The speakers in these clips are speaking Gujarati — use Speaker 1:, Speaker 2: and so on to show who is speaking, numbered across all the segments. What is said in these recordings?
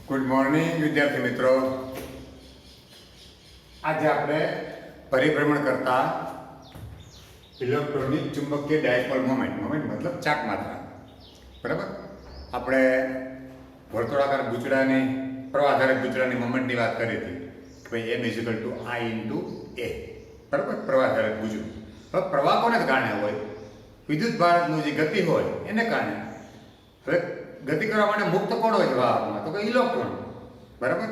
Speaker 1: ગુડ મોર્નિંગ વિદ્યાર્થી મિત્રો. આજે આપણે પરિભ્રમણ કરતા ઇલેક્ટ્રોનની ચુંબકીય ડાયપોલ મોમેન્ટ મતલબ ચાક માત્રા, બરાબર. આપણે વર્તુળાકાર ગૂંચળાની પ્રવાહાધારક ગૂંચળાની મોમેન્ટની વાત કરી હતી કે ભાઈ એમ ઇઝિકલ ટુ આઈ ઇન્ટુ એ, બરાબર. પ્રવાહાધારક ગૂંચળું. હવે પ્રવાહ કોને કારણે હોય? વિદ્યુત ભારનું જે ગતિ હોય એને કારણે. હવે ગતિ કરવા માટે મુક્ત કોણ હોય છે વાહકમાં? તો કે ઇલેક્ટ્રોન, બરાબર.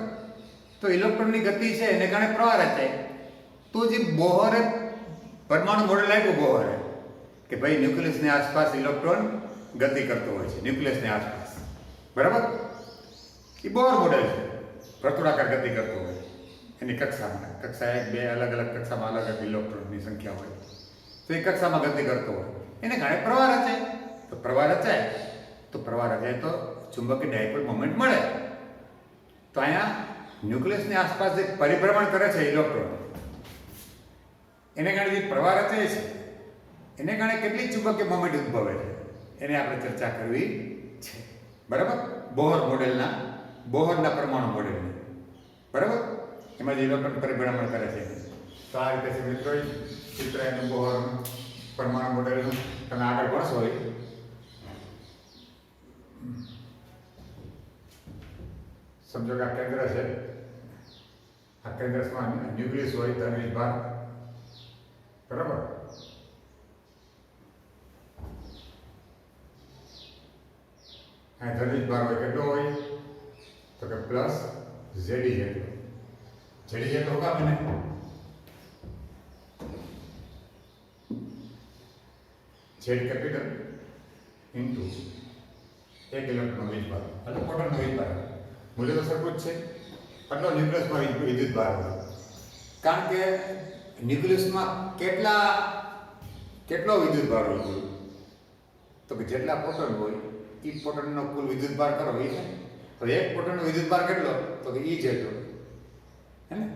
Speaker 1: તો ઇલેક્ટ્રોનની ગતિ છે એને કારણે પ્રવાહ રચાય. તો જે બોહરે પરમાણુ મોડેલ આપ્યું બોહરે કે ભાઈ ન્યુક્લિયસની આસપાસ ઇલેક્ટ્રોન ગતિ કરતો હોય છે, ન્યુક્લિયસની આસપાસ, બરાબર. એ બોહર મોડેલ છે, વર્તુળાકાર ગતિ કરતો હોય એની કક્ષામાં. કક્ષા 1, 2 અલગ અલગ કક્ષામાં અલગ અલગ ઇલેક્ટ્રોનની સંખ્યા હોય, તો એ કક્ષામાં ગતિ કરતો હોય એને કારણે પ્રવાહ રચાય. તો પ્રવાહ રચાય તો ચુંબકીય ડાયપોલ મોમેન્ટ મળે. તો અહીંયા ન્યુક્લિયસની આસપાસ જે પરિભ્રમણ કરે છે ઇલેક્ટ્રોન, એને કારણે જે પ્રવાહ રચાય છે એને કારણે કેટલી ચુંબકીય મોમેન્ટ ઉદ્ભવે છે એની આપણે ચર્ચા કરવી છે, બરાબર. બોહરના પરમાણુ મોડેલની, બરાબર. એમાં જે ઇલેક્ટ્રોન પરિભ્રમણ કરે છે. તો આ રીતે છે મિત્રો ચિત્ર એનું બોહરનું પરમાણુ મોડેલનું. તમે આગળ ભણશો. સમજો કે આ કેન્દ્ર છે, આ કેન્દ્રમાં ન્યુક્લિયસ હોય ધન ભાર, બરાબર. આ ધન ભાર હોય કેટલો હોય? તો કે પ્લસ ઝેડી જેટલો. ઝેડી જેટલો હોગા મને ઝેડ કેપિટલ ઇન્ટુ 1 ઇલેક્ટ્રોન વીજભાર એટલે પ્રોટોનનો વીજભાર. મૂલ્ય તો સરખું જ છે. આટલો ન્યુક્લિયસમાં વિદ્યુત ભાર હોય. કારણ કે ન્યુક્લિયસમાં કેટલો વિદ્યુત ભાર હોય? તો કે જેટલા પ્રોટોન હોય એ પ્રોટોનનો કુલ વિદ્યુત ભાર કરો એ છે. તો એક પ્રોટોનનો વિદ્યુત ભાર કેટલો? તો કે એ જેટલો, હે ને.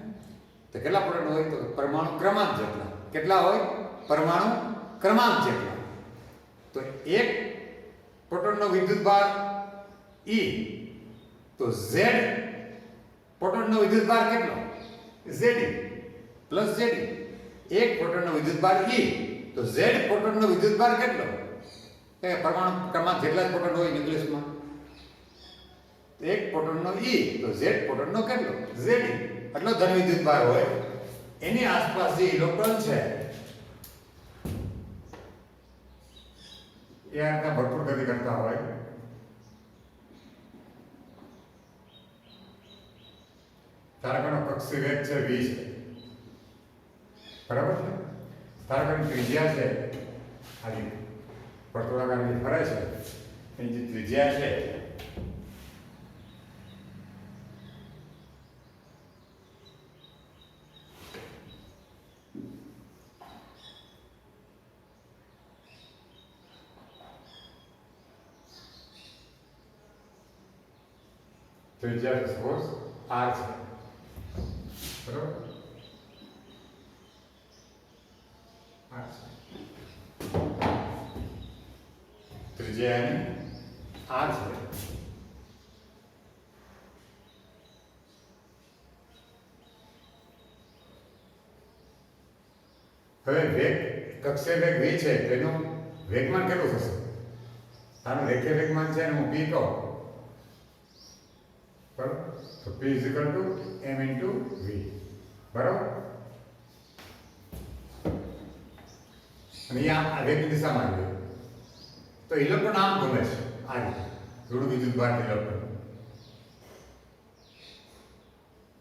Speaker 1: તો કેટલા પ્રોટોન હોય? તો પરમાણુ ક્રમાંક જેટલા. કેટલા હોય? પરમાણુ ક્રમાંક જેટલા. તો એક પ્રોટોનનો વિદ્યુત ભાર E, તો Z પ્રોટોનનો વિદ્યુત ભાર કેટલો? Zd plus Zd. એક પ્રોટોનનો વિદ્યુત ભાર E, તો Z પ્રોટોનનો વિદ્યુત ભાર કેટલો? એ પરમાણુ ક્રમાંક જેટલા પ્રોટોન હોય ન્યુક્લિયસમાં. એક પ્રોટોનનો E, તો Z પ્રોટોનનો કેટલો? Zd. એટલો ધન વિદ્યુત ભાર હોય. એની આસપાસ જે ઇલેક્ટ્રોન છે એ આ રીતના ભરપૂર ગતિ કરતા હોય. તારકનો કક્ષીય વેગ છે v છે, બરાબર છે. તારકની ત્રિજ્યા છે આ રીતે વર્તુળાકાર જે ફરે છે એની જે ત્રિજ્યા છે ત્રિજ્યા સપોઝ r છે, બરાબર. ત્રિજ્યા r છે. હવે વેગ કક્ષીય વેગ v છે તેનું વેગમાન કેટલું થશે? આનું રેખીય વેગમાન છે અને હું p કહું, બરાબર. તો p m into v, બરાબર. અને આ વેગની દિશામાં જોઈએ તો ઇલેક્ટ્રોન આમ ઘૂમે છે આ રીતે થોડું વિદ્યુત ભાર ઇલેક્ટ્રોન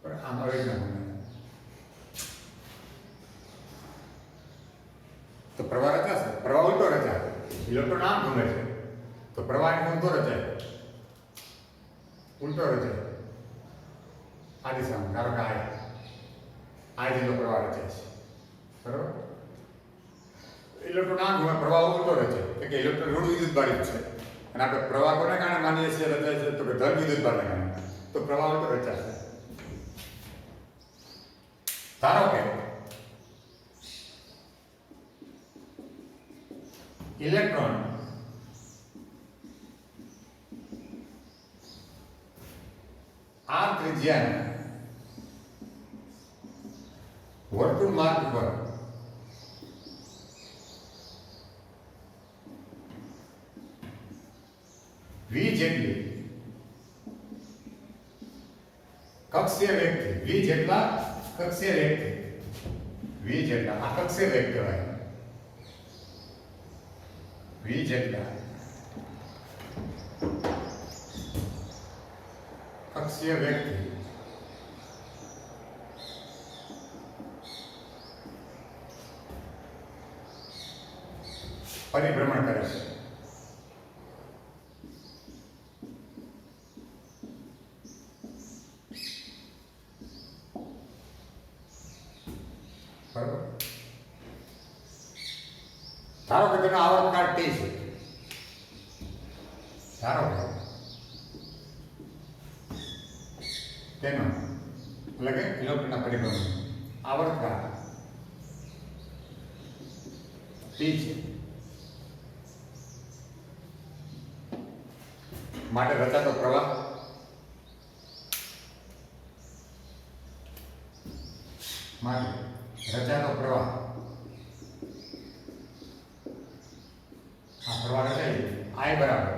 Speaker 1: પણ આમ આવે ના ઘૂમે. તો પ્રવાહ રચાશે, પ્રવાહ ઉલટો રચાય. ઇલેક્ટ્રોન આમ ઘૂમે છે તો પ્રવાહ ઉલટો રચાય, ઉલટો રચાય આ દિશામાં. ધારો કે આ જેટલો પ્રવાહ રચાય છે, બરાબર. ઇલેક્ટ્રોન આમ ઘૂમે, પ્રવાહ ઉલટો રચાય કે ઇલેક્ટ્રોન ઋણ વિદ્યુત ભાર છે. અને આપણે પ્રવાહ કોને કારણે માનીએ છીએ રચાય છે? તો કે ધન વિદ્યુત ભારને કારણે. તો પ્રવાહ ઉલટો રચાશે. ધારો કે ઇલેક્ટ્રોન આ ત્રિજ્યાના વર્તુળ માર્ગ પર v જેટલી કક્ષીય વેગ છે. v જેટલા કક્ષીય વેગ છે. v જેટલા આ કક્ષીય વેગ કહેવાય. v જેટલા કક્ષીય વેગ પરિભ્રમણ કરે છે. બરાબર. ધારો કે તેનો આવર્તકાળ t છે. ધારો કે તેનો એટલે કે ઇલેક્ટ્રોનના પરિભ્રમણ આવર્તકાળ t છે. માટે રચાતો પ્રવાહ આ પ્રવાહ રચાય I બરાબર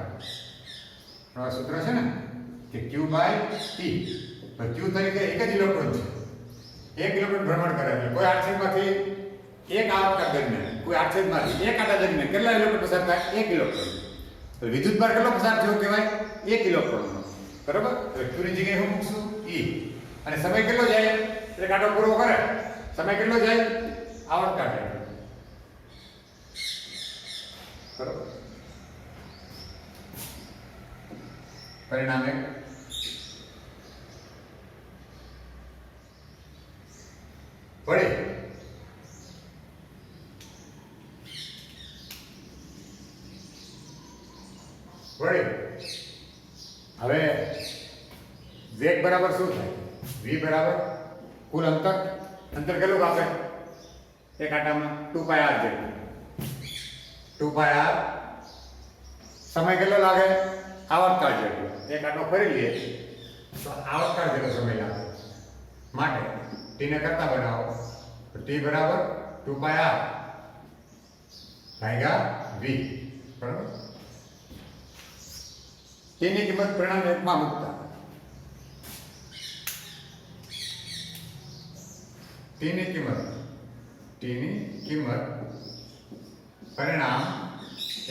Speaker 1: પ્રવાહ સૂત્ર છે ને કે q બાય t. તો q તરીકે એક જ ઇલેક્ટ્રોન છે. એક ઇલેક્ટ્રોન ભ્રમણ કરે છે. કોઈ આડછેદમાંથી એક આવર્તકાળ દરમિયાન કોઈ આડછેદમાંથી એક આડા દરમિયાન કેટલા ઇલેક્ટ્રોન પસાર થાય? એક ઇલેક્ટ્રોન. તો વિદ્યુતભાર કેટલો પસાર થયો કહેવાય? એક ઇલેક્ટ્રોનનો. બરાબર. તો q ની જગ્યાએ હું મૂકશું e. અને સમય કેટલો જાય? એક આટો પૂરો કરે સમય કેટલો જાય? આવર્તકાળ જાય. બરાબર. પરિણામે વળી હવે વેગ બરાબર શું થાય? v બરાબર કુલ અંતર કેટલું આપે? એક આટામાં 2πr જેટલું. 2πr સમય કેટલો લાગે? આવર્તકાળ જેટલો. એક આટો ફરી લઈએ તો આવર્તકાળ જેટલો સમય લાગે. માટે t ને કરતા બનાવો તો t બરાબર 2πr ભાગ્યા v. બરાબર. t ની કિંમત પરિણામ એકમાં મૂકતા t ની કિંમત પરિણામ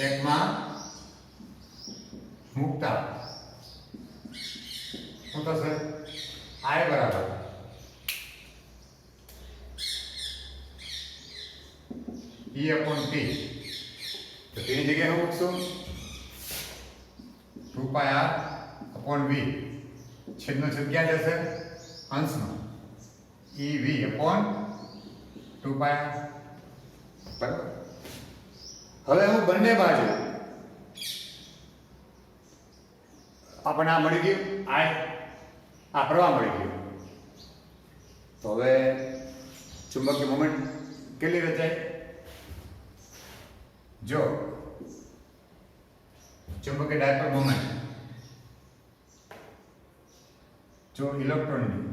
Speaker 1: એકમાં મૂકતા શું થશે? I બરાબર E upon t. તો t ની જગ્યાએ હું મૂકશું 2πr upon v. છેદનો છેદ ક્યાં જશે? અંશમાં. ev upon 2πr. બરાબર. હવે હું બંને બાજુ આપણને આ મળી ગયું I, આ પ્રવાહ મળી ગયો. તો હવે ચુંબકીય મોમેન્ટ કેટલી રચાય? જો ચુંબકીય ડાયપોલ મોમેન્ટ જો ઇલેક્ટ્રોનની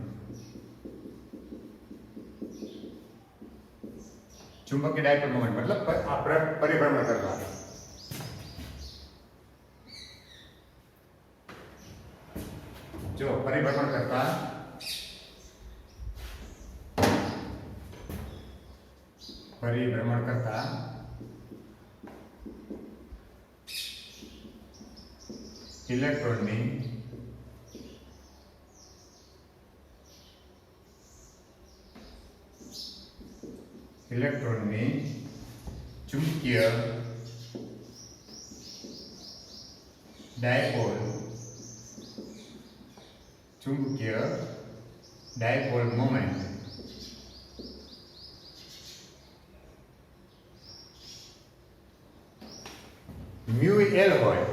Speaker 1: ચુંબકીય ડાયપોલ મોમેન્ટ મતલબ આ પરિભ્રમણ કરવા જો પરિભ્રમણ કરતા ઇલેક્ટ્રોનની ચુંબકીય ડાયપોલ મોમેન્ટ મ્યુ L હોય.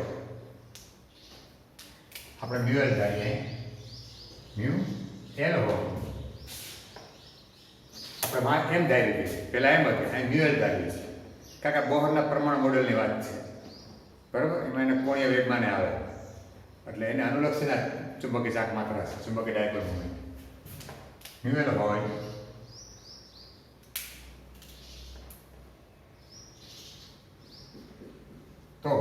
Speaker 1: આપણે મ્યુ L ધારીએ. મ્યુ L હોય. આપણે માં એમ ધારી દીધી. પહેલા એમ હતી અહીં મ્યુ L ધારી છે. કારણ કે બોહરના પરમાણુ મોડેલની વાત છે. બરાબર. એમાં એને કોણીય વેગમાને આવે. એટલે એને અનુલક્ષીને ચુંબકીય ચાક માત્રા છે, ચુંબકીય ડાયપોલ મોમેન્ટ. મ્યુએલ હોય તો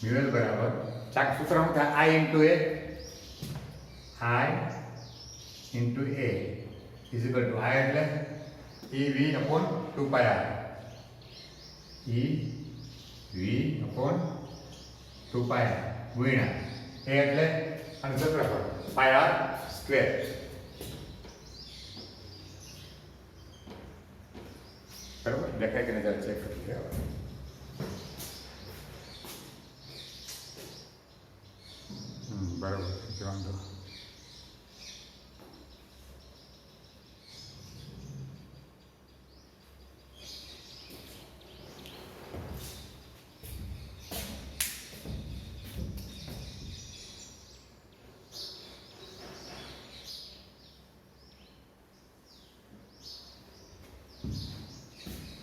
Speaker 1: મ્યુએલ બરાબર ચાક સૂત્ર શું થાય? I into A is equal to I એટલે E V upon 2 pi R. E V upon 2 pi R ગુણ્યા એ એટલે અને ક્ષેત્રફળ પાઈ આર સ્ક્વેર. બરાબર દેખાય કે નહીં? ચેક કરી લેવા. બરાબર વાંધો.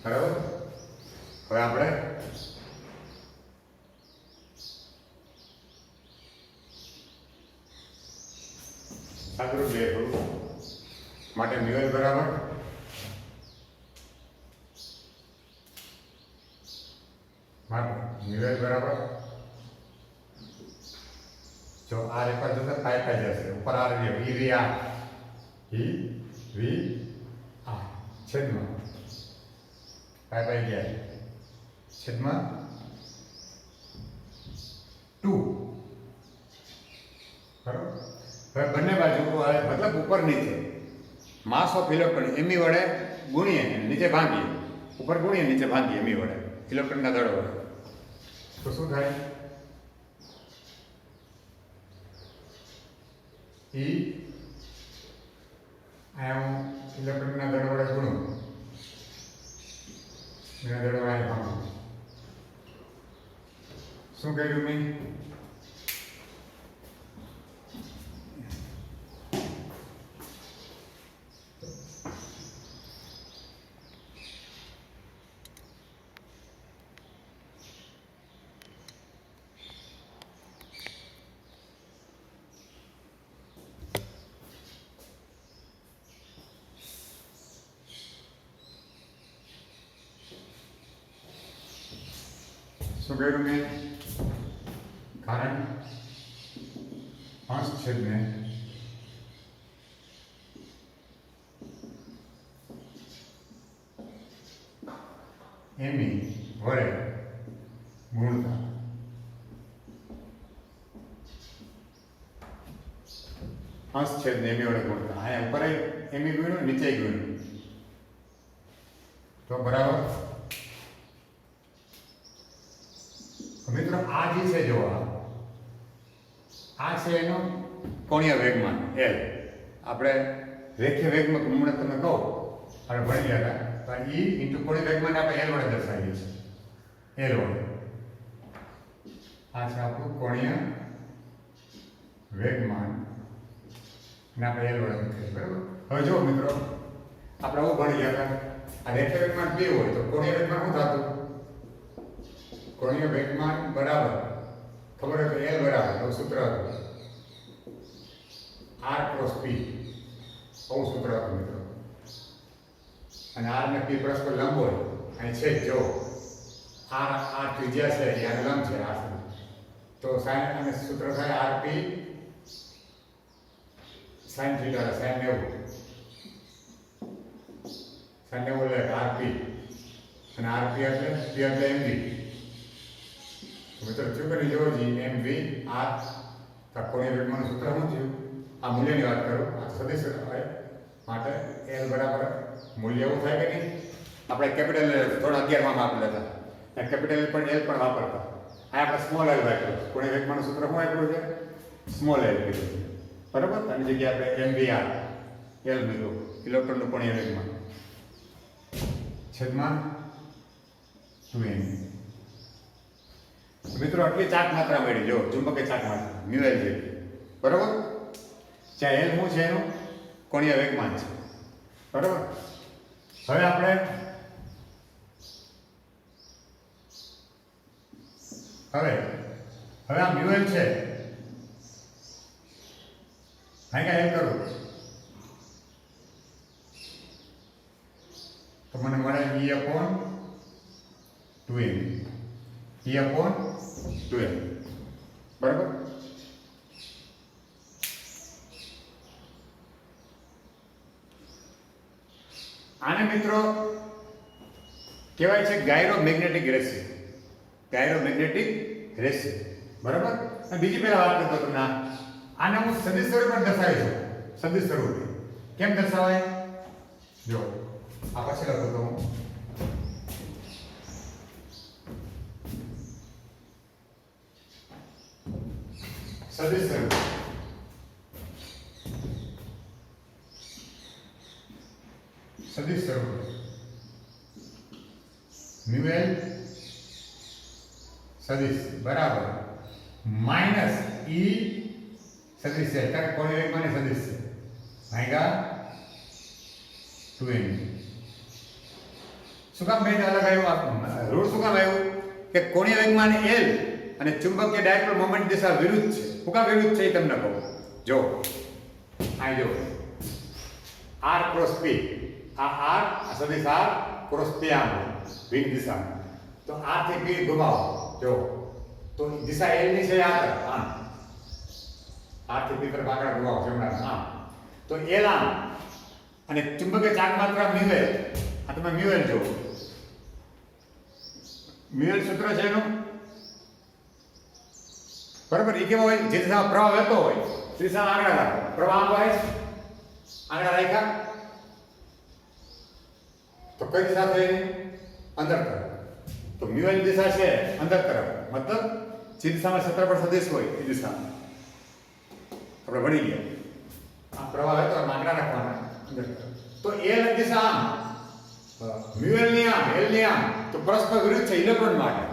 Speaker 1: બરાબર. હવે આપણે સાદુરૂપ લઈએ થોડું. માટે મ્યુએલ બરાબર જો આ રેખા જશે પાઈ પાઈ જશે ઉપર આર વી વી આ છેદમાં પાઈ પાઈ ગયા છેદમાં 2. બરાબર. હવે બંને બાજુ મતલબ ઉપર નીચે માસ ઓફ ઇલેક્ટ્રોન એમી વડે ગુણીએ નીચે ભાંગીએ, ઉપર ગુણીએ નીચે ભાંગીએ એમી વડે ઇલેક્ટ્રોનના દળ વડે, તો શું થાય? ઈ આયા હું ઇલેક્ટ્રોનના દળ વડે ગુણું, એના દળ વડે ભાંગું. શું કર્યું મેં? શું કર્યું મેં? કારણ અંશ છેદને એમી વડે ગુણતા અંશ છેદને એમી વડે ગુણતા અહીંયા ઉપર એમી ગુણ્યું નીચે ગુણ્યું તો બરાબર. મિત્રો આ જે છે જો આ છે એનો કોણીય વેગમાન એલ. આપણે રેખીય વેગમાન હમણાં તમે કહો આપણે ભણી ગયા હતા પણ ઈ ઇન્ટુ કોણીય વેગમાન આપણે એલ વડે દર્શાવીએ છીએ. એલ વડે આ છે આપણું કોણીય વેગમાન ને આપણે એલ વડે લખીએ. બરાબર. હવે જો મિત્રો આપણે આવું ભણી ગયા હતા આ રેખીય વેગમાન બે હોય તો કોણીય વેગમાન શું થતું? કોણીય વેગમાન બરાબર ખબર હોય તો એલ બરાબર તો સૂત્ર હતું આર ક્રોસ પી. આવું સૂત્ર હતું મિત્રો. અને આર ને પી પરસ્પર લંબ હોય અને છે જો આર ત્રિજ્યા છે યાર લંબ છે આર તો સાઈન અને સૂત્ર થાય R P sine theta sine 90 એટલે આર પી અને આર પી એટલે પી એટલે એમવી. મિત્રો ત્રિકોણી જોજી એમ વી આર કોણીય વેગમાનનું સૂત્ર શું થયું? આ મૂલ્યની વાત કરું આ સદિશ માટે એલ બરાબર મૂલ્ય એવું થાય કે નહીં? આપણે કેપિટલ થોડા 11માં આપેલા હતા કેપિટલ પણ એલ પણ વાપરતા. આ આપણે સ્મોલ એલ વાપર્યું. કોણીય વેગમાનનું સૂત્ર શું આપ્યું છે? સ્મોલ એલ કીધું છે. બરાબર. આની જગ્યાએ આપણે એમ વી આર એલ લીધું ઇલેક્ટ્રોનનું કોણીય વેગમાન છેદમાં 2m. મિત્રો આટલી ચાક માત્રા મળી જો ચુંબકીય ચાક માત્રા મ્યુએલ જેટલી. બરાબર. જ્યાં એલ શું છે એનું કોણીય વેગમાન છે. બરાબર. હવે આપણે હવે આ મ્યુએલ છે અહીંયા એમ કરું તો મને મળે E/2n બરાબર. આને મિત્રો કહેવાય છે ગાયરોમેગ્નેટિક રેશિયો. બરાબર. અને બીજી પહેલા વાત કરતો તમને આને હું સદિશ સ્વરૂપે દર્શાવી છું. સદિશ સ્વરૂપે કેમ દર્શાવાય? જો આ પછી લખો તો હું સદિશ સ્વરૂપ મ્યુએલ સદિશ બરાબર માઇનસ E સદિશ છે કારણ કોણીય વેગમાન સદિશ છે ભાગ્યા 2n. શું કામ ભાઈ અલગ આવ્યું? રૂળ શું કામ આવ્યું કે કોણીય વેગમાન L અને ચુંબકીય ડાયપોલ મોમેન્ટ દિશા વિરુદ્ધ છે. શું કામ વિરુદ્ધ છે એ તમને કહું. જો આ જો r ક્રોસ p, આ r સદિશ r ક્રોસ p આમ વિરુદ્ધ દિશામાં. તો r થી p ઘુમાવો જો તો દિશા L ની છે આ તરફ આમ. r થી p તરફ આગળ ઘુમાવો જમણા આમ. તો L આમ અને ચુંબકીય ચાક માત્ર મ્યુએલ. આ તમે મ્યુએલ જો મ્યુએલ સૂત્ર છે એનું બરાબર. એ કેવો હોય? જે દિશામાં પ્રવાહ વહેતો હોય તે દિશામાં આગળ રાખો. પ્રવાહ આમ વહે આગળ રાખ્યા તો કઈ દિશા થઈ? અંદર તરફ. તો મ્યુએલ દિશા છે અંદર તરફ, મતલબ જે દિશામાં ક્ષેત્રફળ સદિશ હોય એ દિશામાં આપણે ભણી ગયા. આ પ્રવાહ વહેતો આગળ રાખવાના અંદર તરફ. તો L દિશા આમ, મ્યુએલ ની આમ, L ની આમ, તો પરસ્પર વિરુદ્ધ છે ઇલેક્ટ્રોન માટે.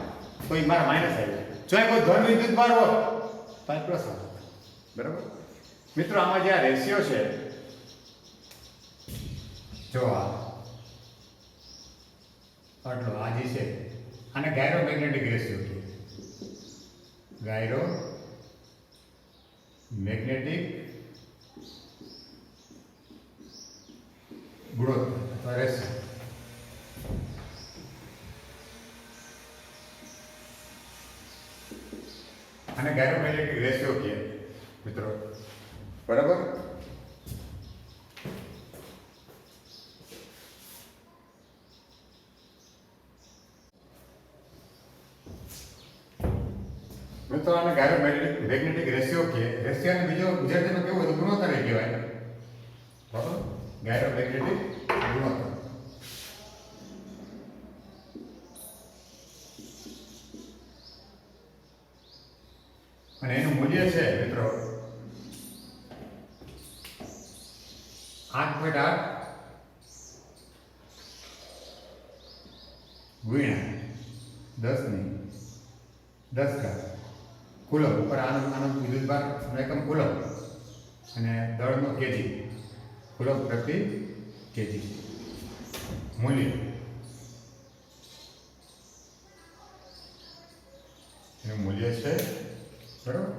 Speaker 1: તો એ મારા માઈનસ આવી જાય. જો કોઈ ધન વિદ્યુત ભાર હોય તો આ પ્લસ આવે. બરાબર. મિત્રો આમાં જે આ રેશિયો છે જો આટલો આ જે છે આને ગાયરોમેગ્નેટિક રેશિયો કહે. ગાયરોમેગ્નેટિક ગુણોત્તર અથવા રેશિયો. આને ગાયરોમેગ્નેટિક રેશિયો કહે મિત્રો. બરાબર. મિત્રો આને ગાયરોમેગ્નેટિક રેશિયો કહે. રેશિયોને બીજો ગુજરાતીમાં કેવું હતું? ગુણોત્તર કહેવાય. બરાબર. ગાયરોમેગ્નેટિક ગુણોત્તર. અને એનું મૂલ્ય છે મિત્રો 8.8 ગુણ્યા 10 કુલમ ઉપર. આનો વિદ્યુતભાર એકમ કુલમ અને દળનો કેજી કુલમ પ્રતિ કેજી. મૂલ્ય એનું મૂલ્ય છે બરાબર.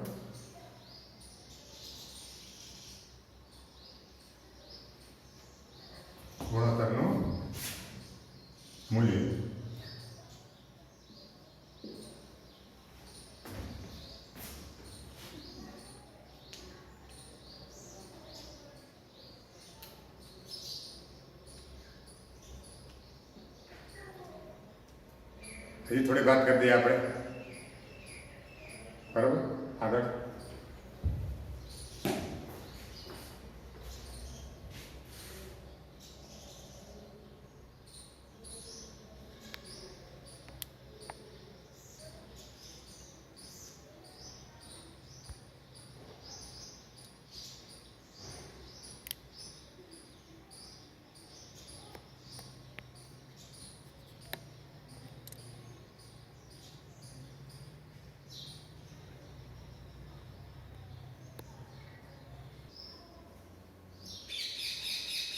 Speaker 1: ગુણોત્તરનું મૂલ્ય. હજી થોડી વાત કરી દઈએ આપણે. બરાબર. આગળ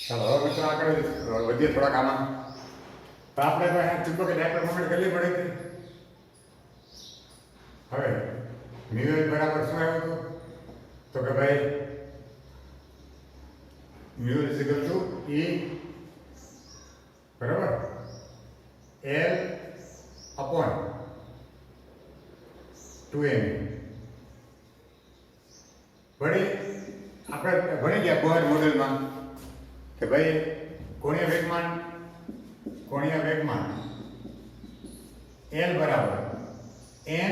Speaker 1: ચાલો હવે મિત્રો આગળ વધીએ થોડાક આમાં. તો આપણે તો અહીંયા ચૂંટો કે ડાયપોલ મોમેન્ટ કેટલી પડી હતી. હવે મ્યુએલ બરાબર શું આવ્યું હતું તો કે ભાઈ મ્યુએલ ઇઝ ઇક્વલ ટુ E બરાબર L અપોન 2m. વળી આપણે ભણી ગયા બોહર મોડેલમાં કે ભાઈ કોણીય વેગમાન L બરાબર n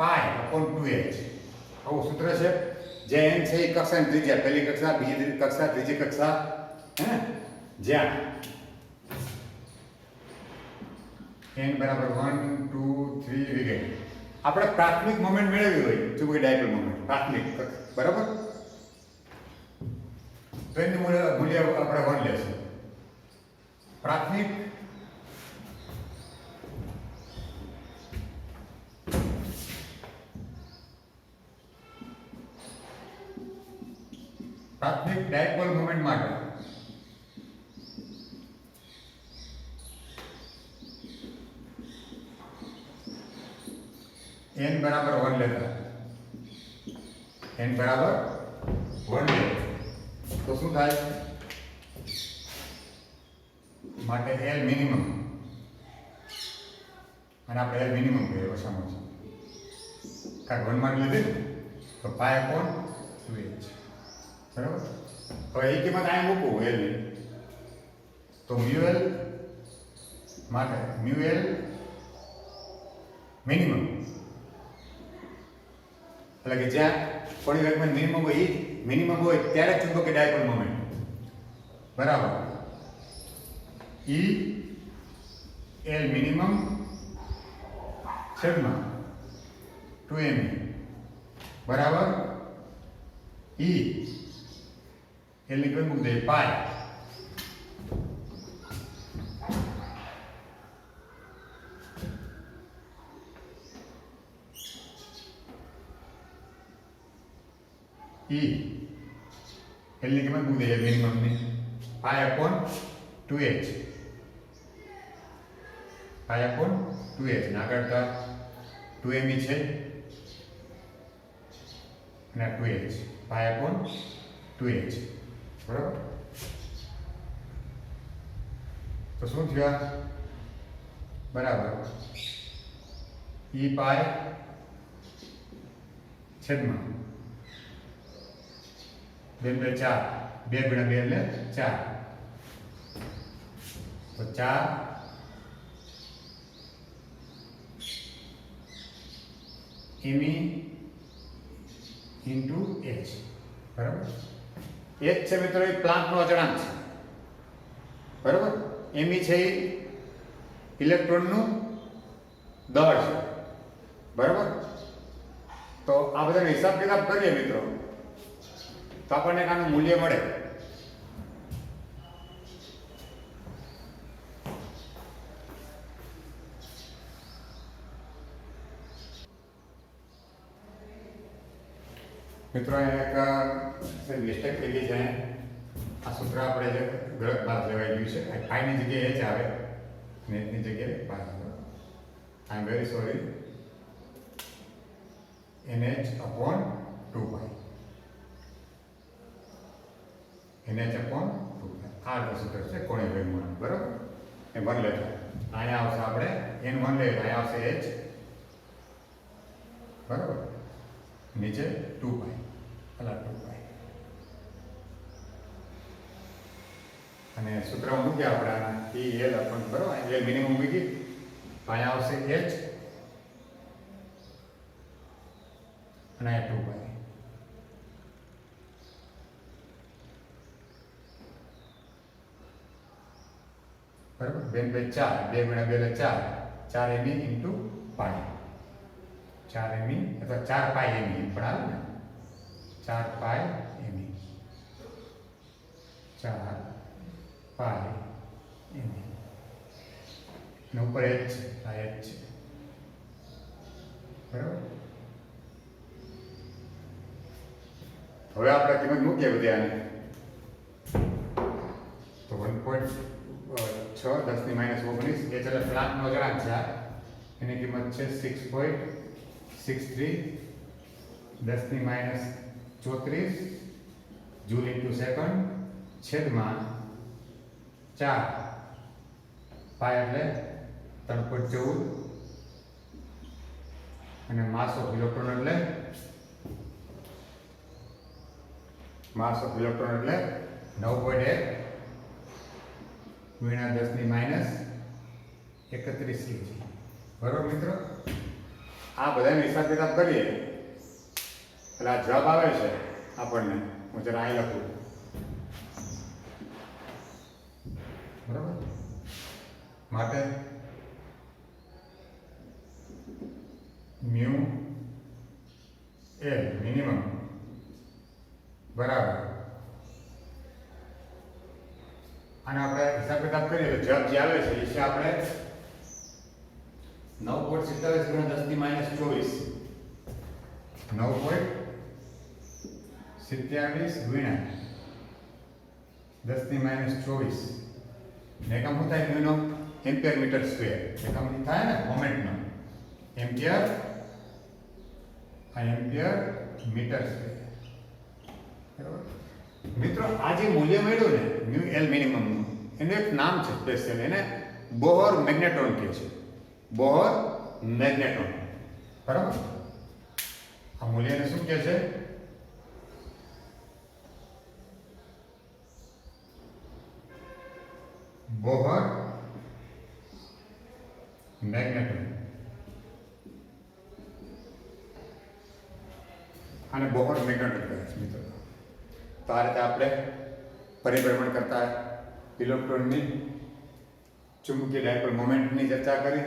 Speaker 1: પાઈ અપોન 2h. આવું સૂત્ર છે. જે n છે એ કક્ષાની ત્રિજ્યા, પહેલી કક્ષા, બીજી કક્ષા, ત્રીજી કક્ષા, હે જ્યાં n બરાબર 1 2 3 વગેરે આપણે પ્રાથમિક મોમેન્ટ મેળવી હોય ચુંબકીય ડાયપોલ મોમેન્ટ પ્રાથમિક બરાબર તો એનું મૂલ્ય આપણે 1 લેશું. પ્રાથમિક ડાયપોલ મોમેન્ટ માટે n બરાબર 1 લેતા n બરાબર 1 લે તો શું થાય માટે L મિનિમમ અને આપણે L મિનિમમ કહીએ ઓછામાં ઓછું કારણ 1 માર્ક લીધે તો પાય અપોન 2h બરાબર. હવે એ કિંમત અહીં મૂકવું L ની તો મ્યુએલ માટે મ્યુએલ મિનિમમ એટલે કે જ્યાં કોણીય વેગમાન મિનિમમ હોય એ મિનિમમ હોય ત્યારે ચુંબકીય ડાયપોલ મોમેન્ટ બરાબર E L મિનિમમ છેદમાં 2m બરાબર E L ની કિંમત મૂકી દઈએ પાય E L ની કિંમત મૂકી દઈએ મિનિમમ ની પાય અપોન 2h પાય અપોન 2h ને આગળ 2m છે અને 2h પાય અપોન 2h બરાબર. તો શું થયું બરાબર E પાય છેદમાં 2 × 4 2 × 2 એટલે 4 તો 4 me into h બરાબર. h છે મિત્રો એ પ્લાન્કનો અચળાંક છે બરાબર. me છે એ ઇલેક્ટ્રોનનું દળ છે બરાબર. તો આ બધાનો હિસાબ કિતાબ કરીએ મિત્રો તો આપણને આનું મૂલ્ય મળે મિત્રો અહીંયા એક મિસ્ટેક થઈ ગઈ છે. આ સૂત્ર આપણે જે ગલત બાદ લેવાઈ ગયું છે. ફાઈની જગ્યાએ h આવે નેટની જગ્યાએ 5. I am very sorry. NH upon 2 pi. NH upon 2 pi. આ સૂત્ર છે કોણીય વેગમાન બરાબર. એ 1 લેતા અહીંયા આવશે આપણે n1 લઈએ અહીંયા આવશે h બરાબર નીચે 2 pi અલા 2 pi અને સૂત્ર મૂક્યા આપણે આના L upon બરાબર L મિનિમમ મૂકી અહીંયા આવશે h અને આ 2 pi બરાબર. 2 × 4 2 × 2 એટલે 4 4 me into pi 4 me અથવા 4 pi me પણ આવે ને 4 pi me 4 pi me ને ઉપર h છે આ h છે બરાબર. હવે આપણે કિંમત મૂકીએ બધી આની 1.6 10 ની માઇનસ 19 એ એટલે પ્લાન્ટનો અચળાંક છે આ. એની કિંમત છે 6.63 10 ની માઇનસ 34 જૂલ ઇન્ટુ સેકન્ડ છેદમાં 4 પાય એટલે 3.14 અને માસ ઓફ ઇલેક્ટ્રોન એટલે 9.1 ગુણ્યા 10 ની માઇનસ 31 kg. બરોબર મિત્રો, આ બધાનો હિસાબ કિતાબ કરીએ એટલે આ જવાબ આવે છે આપણને. હું જરા અહીં લખું. બરોબર, માટે મ્યુ એલ મિનિમમ બરાબર અને આપણે હિસાબ કિતાબ કરીએ તો જવાબ જે આવે છે એ છે આપણે 9.27 ગુણ્યા 10 ની માઇનસ 24 9.27 ગુણ્યા 10 ની માઇનસ 24 એકમ શું થાય મ્યુનો એમ્પિયર મીટર સ્ક્વેર. એકમ થાય ને મોમેન્ટનો એમ્પિયર મીટર સ્ક્વેર. બરાબર મિત્રો, આ જે મૂલ્ય મળ્યું ને મ્યુ એલ મિનિમમનું એનું એક નામ છે સ્પેશિયલ, એને બોહર મેગ્નેટ્રોન કહે છે. Bohr magnetron. બરાબર, આ મૂલ્યને શું કહે છે? Bohr magnetron. આને બોહર મેગ્નેટ્રોન કહે છે મિત્રો. તો આ રીતે આપણે પરિભ્રમણ કરતા ઇલેક્ટ્રોનની ચુંબકીય ડાયપોલ મોમેન્ટની ચર્ચા કરી.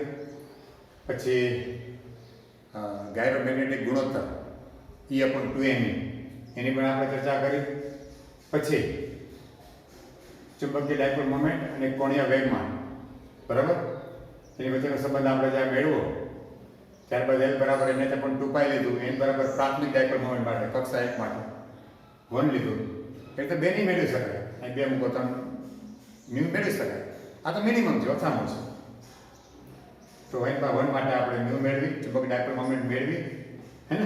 Speaker 1: પછી ગાયરોમેગ્નેટિક ગુણોત્તર E/2me એની પણ આપણે ચર્ચા કરી. પછી ચુંબકીય ડાયપોલ મોમેન્ટ અને કોણીય વેગમાન, બરાબર, એની વચ્ચેનો સંબંધ આપણે જ્યાં મેળવો. ત્યારબાદ L બરાબર એને પણ 2π લીધું. n બરાબર પ્રાથમિક ડાયપોલ મોમેન્ટ માટે કક્ષા 1 માટે 1 લીધું. એટલે બે નહીં મેળવી શકાય. અહીં 2 મૂકો તો મ્યુ મેળવી શકાય. આ તો મિનિમમ છે, ઓછામાં ઓછું. તો અહીં 1 માટે આપણે મ્યુ મેળવી, ચુંબક ડાયપોલ મોમેન્ટ મેળવી, હે ને?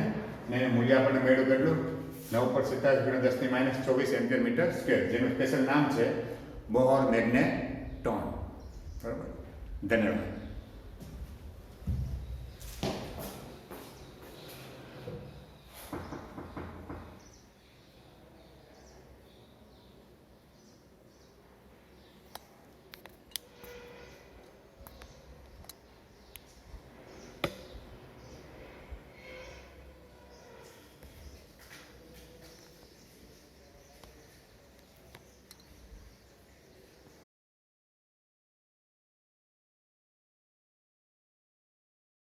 Speaker 1: ને એનું મૂલ્ય આપણને મળ્યું કેટલું? 9.27 ગુણ્યા 10 ની માઇનસ 24 એમ્પિયર મીટર સ્ક્વેર, જેનું સ્પેશિયલ નામ છે બોહર મેગ્નેટ્રોન. બરાબર, ધન્યવાદ.